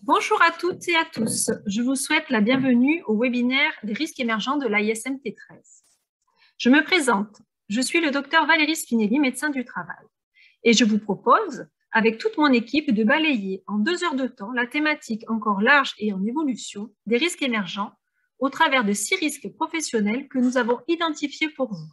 Bonjour à toutes et à tous. Je vous souhaite la bienvenue au webinaire des risques émergents de l'AISM T13. Je me présente. Je suis le docteur Valérie Spinelli, médecin du travail. Et je vous propose, avec toute mon équipe, de balayer en 2 heures de temps la thématique encore large et en évolution des risques émergents au travers de 6 risques professionnels que nous avons identifiés pour vous.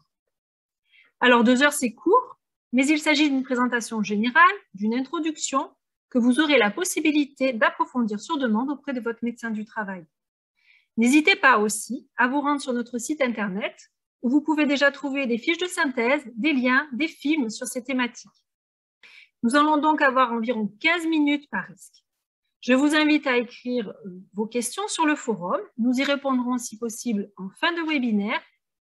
Alors 2 heures, c'est court, mais il s'agit d'une présentation générale, d'une introduction, que vous aurez la possibilité d'approfondir sur demande auprès de votre médecin du travail. N'hésitez pas aussi à vous rendre sur notre site internet où vous pouvez déjà trouver des fiches de synthèse, des liens, des films sur ces thématiques. Nous allons donc avoir environ 15 minutes par risque. Je vous invite à écrire vos questions sur le forum. Nous y répondrons si possible en fin de webinaire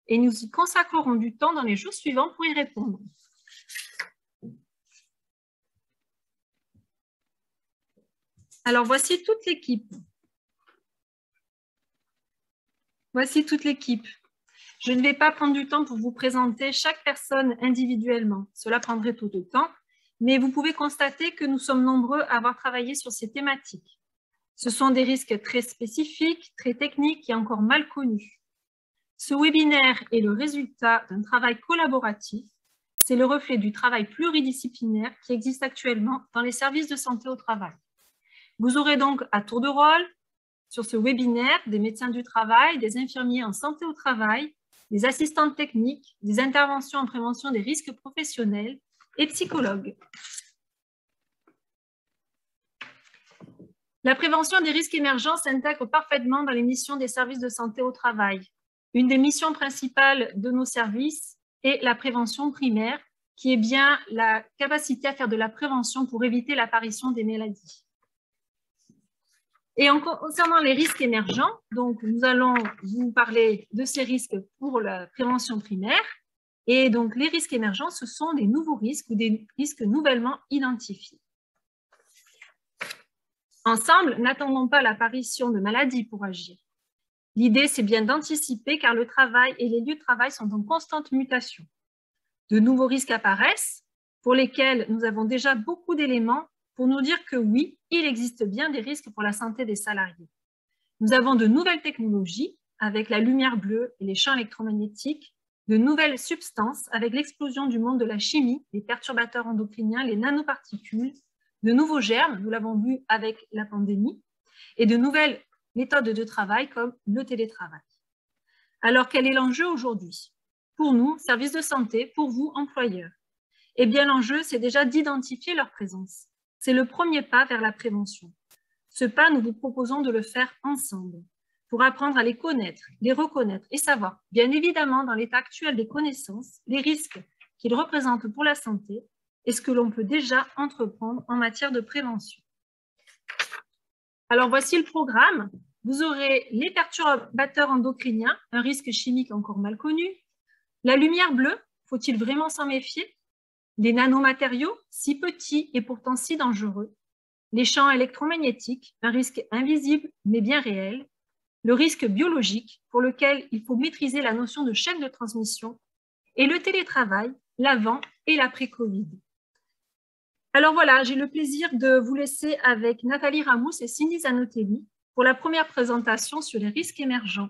et nous y consacrerons du temps dans les jours suivants pour y répondre. Alors, voici toute l'équipe. Voici toute l'équipe. Je ne vais pas prendre du temps pour vous présenter chaque personne individuellement. Cela prendrait tout le temps, mais vous pouvez constater que nous sommes nombreux à avoir travaillé sur ces thématiques. Ce sont des risques très spécifiques, très techniques et encore mal connus. Ce webinaire est le résultat d'un travail collaboratif. C'est le reflet du travail pluridisciplinaire qui existe actuellement dans les services de santé au travail. Vous aurez donc à tour de rôle sur ce webinaire des médecins du travail, des infirmiers en santé au travail, des assistantes techniques, des interventions en prévention des risques professionnels et psychologues. La prévention des risques émergents s'intègre parfaitement dans les missions des services de santé au travail. Une des missions principales de nos services est la prévention primaire, qui est bien la capacité à faire de la prévention pour éviter l'apparition des maladies. Et en concernant les risques émergents, donc nous allons vous parler de ces risques pour la prévention primaire. Et donc les risques émergents, ce sont des nouveaux risques ou des risques nouvellement identifiés. Ensemble, n'attendons pas l'apparition de maladies pour agir. L'idée, c'est bien d'anticiper car le travail et les lieux de travail sont en constante mutation. De nouveaux risques apparaissent pour lesquels nous avons déjà beaucoup d'éléments pour nous dire que oui, il existe bien des risques pour la santé des salariés. Nous avons de nouvelles technologies avec la lumière bleue et les champs électromagnétiques, de nouvelles substances avec l'explosion du monde de la chimie, les perturbateurs endocriniens, les nanoparticules, de nouveaux germes, nous l'avons vu avec la pandémie, et de nouvelles méthodes de travail comme le télétravail. Alors, quel est l'enjeu aujourd'hui? Pour nous, services de santé, pour vous, employeurs. Eh bien, l'enjeu, c'est déjà d'identifier leur présence. C'est le premier pas vers la prévention. Ce pas, nous vous proposons de le faire ensemble pour apprendre à les connaître, les reconnaître et savoir, bien évidemment, dans l'état actuel des connaissances, les risques qu'ils représentent pour la santé et ce que l'on peut déjà entreprendre en matière de prévention. Alors, voici le programme. Vous aurez les perturbateurs endocriniens, un risque chimique encore mal connu. La lumière bleue, faut-il vraiment s'en méfier? Les nanomatériaux, si petits et pourtant si dangereux. Les champs électromagnétiques, un risque invisible mais bien réel. Le risque biologique, pour lequel il faut maîtriser la notion de chaîne de transmission. Et le télétravail, l'avant et l'après-Covid. Alors voilà, j'ai le plaisir de vous laisser avec Nathalie Ramous et Cindy Zanotelli pour la première présentation sur les risques émergents.